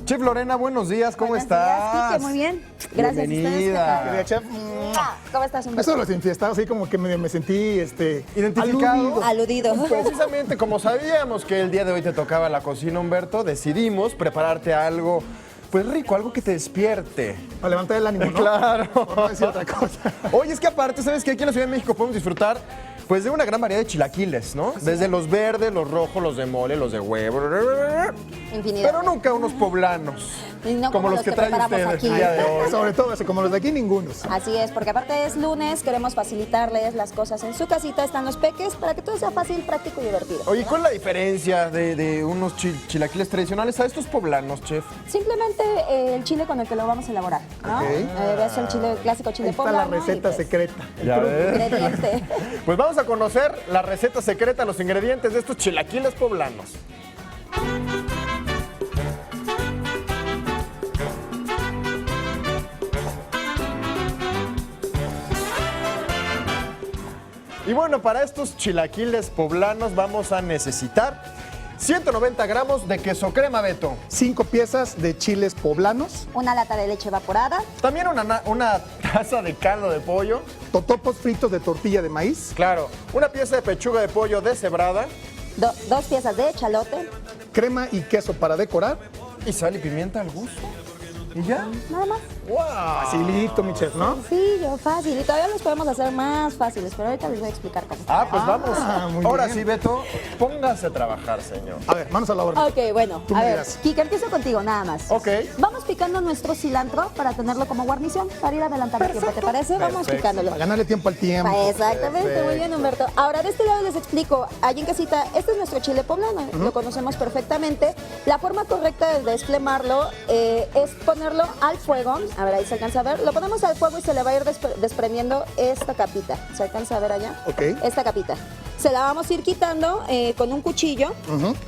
Chef Lorena, buenos días, ¿cómo Buenos estás? días, Quique, muy bien. Gracias. Bienvenida. ¿Ustedes qué tal? Chef, ¿Cómo estás, Humberto? eso lo sentí, estaba así como que me sentí ¿Identificado? Aludido. Precisamente como sabíamos que el día de hoy te tocaba la cocina, Humberto, decidimos prepararte algo, pues rico, algo que te despierte. Para levantar el ánimo, ¿no? Claro. Por no decir otra cosa. Oye, es que aparte, ¿sabes qué? Aquí en la Ciudad de México podemos disfrutar pues de una gran variedad de chilaquiles, ¿no? Desde los verdes, los rojos, los de mole, los de huevo. Infinidad. Pero nunca unos poblanos. Y no como los que trae preparamos usted aquí. el día de hoy. Sobre todo, así como los de aquí, ninguno. Así es, porque aparte es lunes, queremos facilitarles las cosas en su casita, están los peques, para que todo sea fácil, práctico y divertido. Oye, ¿cuál es la diferencia de unos chilaquiles tradicionales a estos poblanos, chef? Simplemente el chile con el que lo vamos a elaborar, ¿no? Ok. Ves el chile, el clásico chile Ahí está poblano. la receta y, pues, secreta. el Ya truco. ves. Ingrediente. Pues vamos a conocer la receta secreta, los ingredientes de estos chilaquiles poblanos. Y bueno, para estos chilaquiles poblanos vamos a necesitar 190 gramos de queso crema Beto. 5 piezas de chiles poblanos, Una lata de leche evaporada, También una taza de caldo de pollo. totopos fritos de tortilla de maíz, Claro, una pieza de pechuga de pollo deshebrada. 2 piezas de echalote, crema y queso para decorar. Y sal y pimienta al gusto. ¿Y ya? nada más. ¡Wow! Facilito, mi chef, ¿no? Sencillo, fácil. Y todavía los podemos hacer más fáciles, pero ahorita les voy a explicar cómo. Ah, pues vamos. muy Ahora bien. sí, Beto, póngase a trabajar, señor. A ver, manos a la orden. Ok, bueno, Tú a me ver, dirás. Kike, empiezo contigo, nada más. Ok. Vamos picando nuestro cilantro para tenerlo como guarnición, para ir adelantando el tiempo, ¿te parece? Vamos Perfecto. picándolo. Para ganarle tiempo al tiempo. Exactamente, muy Perfecto. bien, Humberto. Ahora, de este lado les explico, allí en casita, este es nuestro chile poblano, lo conocemos perfectamente. La forma correcta de desflemarlo es ponerlo al fuego. A ver, ahí se alcanza a ver. Lo ponemos al fuego y se le va a ir desprendiendo esta capita. ¿Se alcanza a ver allá? Ok. Esta capita. Se la vamos a ir quitando con un cuchillo.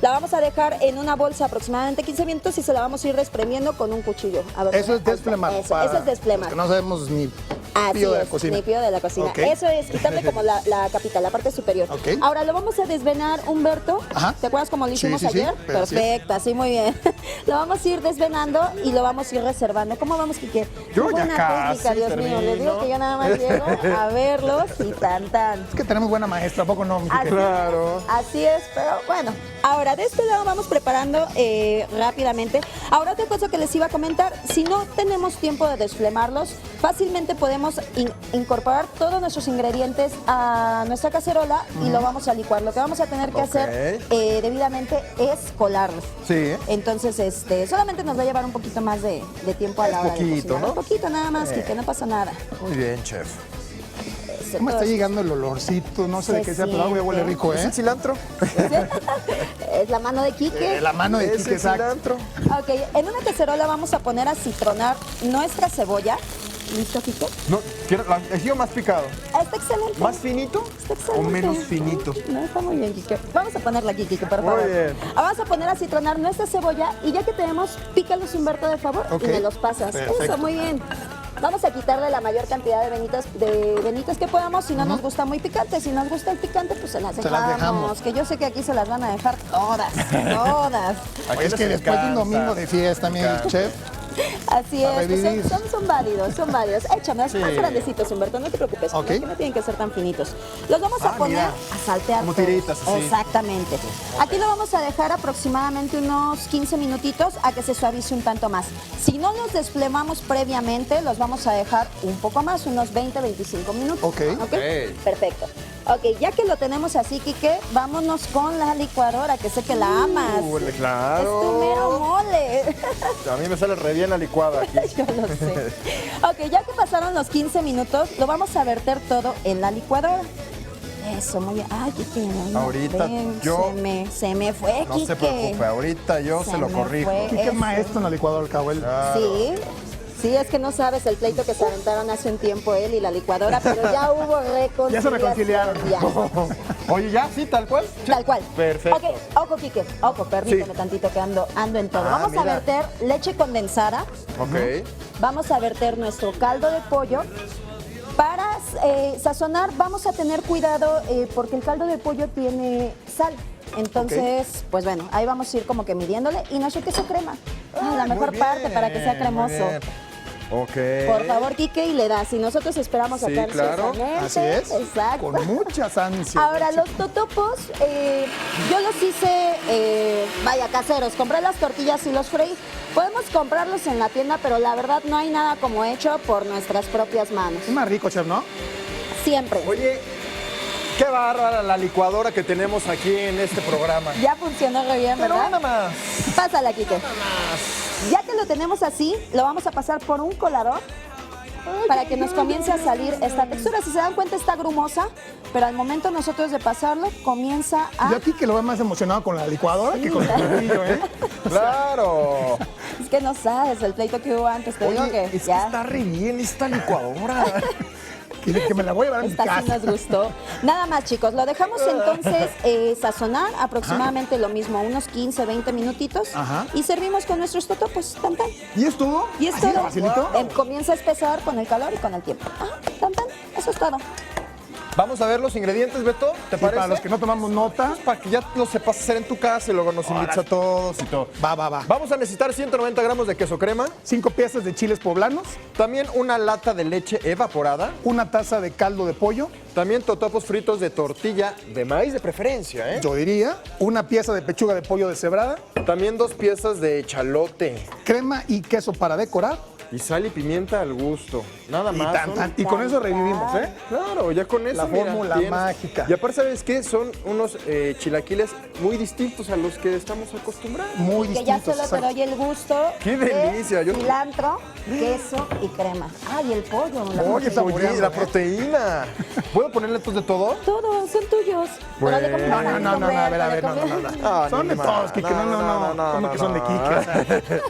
La vamos a dejar en una bolsa aproximadamente 15 minutos y se la vamos a ir desprendiendo con un cuchillo. A ver, Eso es ahí está. desflemar. Eso para es desflemar. los que no sabemos ni Así pío de la es, cocina. ni pío de la cocina. Ok. Eso es, quitarle como la capita, la parte superior. Ok. Ahora lo vamos a desvenar, Humberto. Ajá. ¿Te acuerdas cómo lo Sí, hicimos sí, sí, ayer? pero así es. Perfecto, así muy bien. Lo vamos a ir desvenando y lo vamos a ir reservando. ¿Cómo vamos, Kike? Yo Qué ya buena casi técnica, Dios mío. Les digo termino. que yo nada más llego a verlos y tan. Es que tenemos buena maestra, ¿a poco no, mi Así, Quique? Claro. así es, pero bueno. Ahora, de este lado vamos preparando rápidamente. Ahora, otra cosa que les iba a comentar, si no tenemos tiempo de desflemarlos, fácilmente podemos incorporar todos nuestros ingredientes a nuestra cacerola y lo vamos a licuar. Lo que vamos a tener que hacer debidamente es colarlos. Sí. Entonces, solamente nos va a llevar un poquito más de tiempo a la hora de poquito, cocinar. ¿no? Un poquito nada más, que no pasa nada. Muy bien, chef. ¿Cómo está Todo- llegando el olorcito? No sé de Se qué sea, pero algo ya huele siente. rico, ¿Es ¿eh? el cilantro? Es la mano de Kike. La mano de ¿Es Quique, el exacto. cilantro? Ok, en una cacerola vamos a poner a citronar nuestra cebolla. ¿Listo, Kike? No, quiero el ajío más picado. Está excelente. ¿Más finito Está o excelente. menos finito? No, está muy bien, Kike. Vamos a ponerla aquí, Kike, por Muy favor. bien. Vamos a poner a citronar nuestra cebolla y ya que tenemos, pícalos, Humberto, de favor, Ok. y me los pasas. Perfecto. Eso, muy bien. Vamos a quitarle la mayor cantidad de venitas que podamos, si no nos gusta muy picante. Si nos gusta el picante, pues se las dejamos. Que yo sé que aquí se las van a dejar todas, todas. Aquí Oye, es les que después de un encanta. domingo de fiesta, mi chef, Así Para es, pues revivir. son válidos, son válidos. Échamelos Sí. más grandecitos, Humberto, no te preocupes, Ok. que no tienen que ser tan finitos. Los vamos a poner mira. a saltear. Como todos. tiritas, así. Exactamente. Aquí lo vamos a dejar aproximadamente unos 15 minutitos a que se suavice un tanto más. Si no los desflemamos previamente, los vamos a dejar un poco más, unos 20-25 minutos. Ok. Perfecto. Ok, ya que lo tenemos así, Kike, vámonos con la licuadora, que sé que la amas. Claro. Es tu mero mole. A mí me sale re bien la licuada aquí. Yo lo sé. Ok, ya que pasaron los 15 minutos, lo vamos a verter todo en la licuadora. Eso, muy bien. Ay, Kike, no, Ahorita ven, yo- se me fue, No Kike. se preocupe, ahorita yo se lo me corrijo. fue. Quique es Eso. maestro en la licuadora al cabo. Él. Sí. Sí, es que no sabes el pleito que se aventaron hace un tiempo él y la licuadora, pero ya hubo reconciliación. Ya se reconciliaron. Ya. Oye, ¿ya? ¿Sí? ¿Tal cual? Tal cual. Perfecto. Ok, ojo, Kike. Ojo, permíteme Sí. tantito que ando en todo. Ah, Vamos a mira. verter leche condensada. Ok. Vamos a verter nuestro caldo de pollo. Para sazonar vamos a tener cuidado porque el caldo de pollo tiene sal. Entonces, pues bueno, ahí vamos a ir como que midiéndole. Y nuestro queso crema, la mejor Muy parte bien, para que sea muy cremoso. bien. Ok. Por favor, Quique, y le das. Y nosotros esperamos Sí, sacar claro. Así es. Exacto. Con muchas ansias. Ahora, los totopos, yo los hice, vaya, caseros. Compré las tortillas y los freí. Podemos comprarlos en la tienda, pero la verdad no hay nada como hecho por nuestras propias manos. Es más rico, chef, ¿no? Siempre. Oye, qué bárbara la licuadora que tenemos aquí en este programa. Ya funcionó re bien, Pero ¿verdad? nada más. Pásala, Quique. Ya que lo tenemos así, lo vamos a pasar por un colador para que nos comience a salir esta textura. Si se dan cuenta, está grumosa, pero al momento nosotros de pasarlo, comienza a... Yo aquí que lo veo más emocionado con la licuadora que con el martillo, ¿eh? Claro. Es que no sabes el pleito que hubo antes. Te digo Oye, que es que ya está re bien esta licuadora. Que me la voy a llevar a mi esta sí casa. nos gustó. Nada más, chicos, lo dejamos entonces sazonar aproximadamente lo mismo, unos 15, 20 minutitos. Ajá. Y servimos con nuestros totopos, tan tan. ¿Y es todo? Y es ¿Así de todo. facilito? Comienza a espesar con el calor y con el tiempo. Tan tan, eso es todo. Vamos a ver los ingredientes, Beto, ¿te Sí, parece? para los que no tomamos nota, Para que ya lo sepas hacer en tu casa y luego nos invites a todos y todo. va. Vamos a necesitar 190 gramos de queso crema, 5 piezas de chiles poblanos, también una lata de leche evaporada, una taza de caldo de pollo, también totopos fritos de tortilla de maíz de preferencia, ¿eh? yo diría, una pieza de pechuga de pollo deshebrada, También 2 piezas de echalote crema y queso para decorar. y sal y pimienta al gusto. Nada Y, más. tan, son- tan. Y con eso revivimos, ¿eh? Claro, ya con eso. La mira, fórmula tienes. mágica. Y aparte, ¿sabes qué? Son unos chilaquiles muy distintos a los que estamos acostumbrados. Muy Que ya distintos. solo te doy el gusto. ¡Qué delicia! De Yo- cilantro, queso y crema. Ay, el pollo. la Oye, proteína. oye, la proteína. ¿Puedo ponerle entonces de todo? Todos son tuyos. Bueno. Pero le conviene No, a ver, le no. conviene. Ah, Son ni de más. todos, Quique, no. ¿Cómo que son de Quique?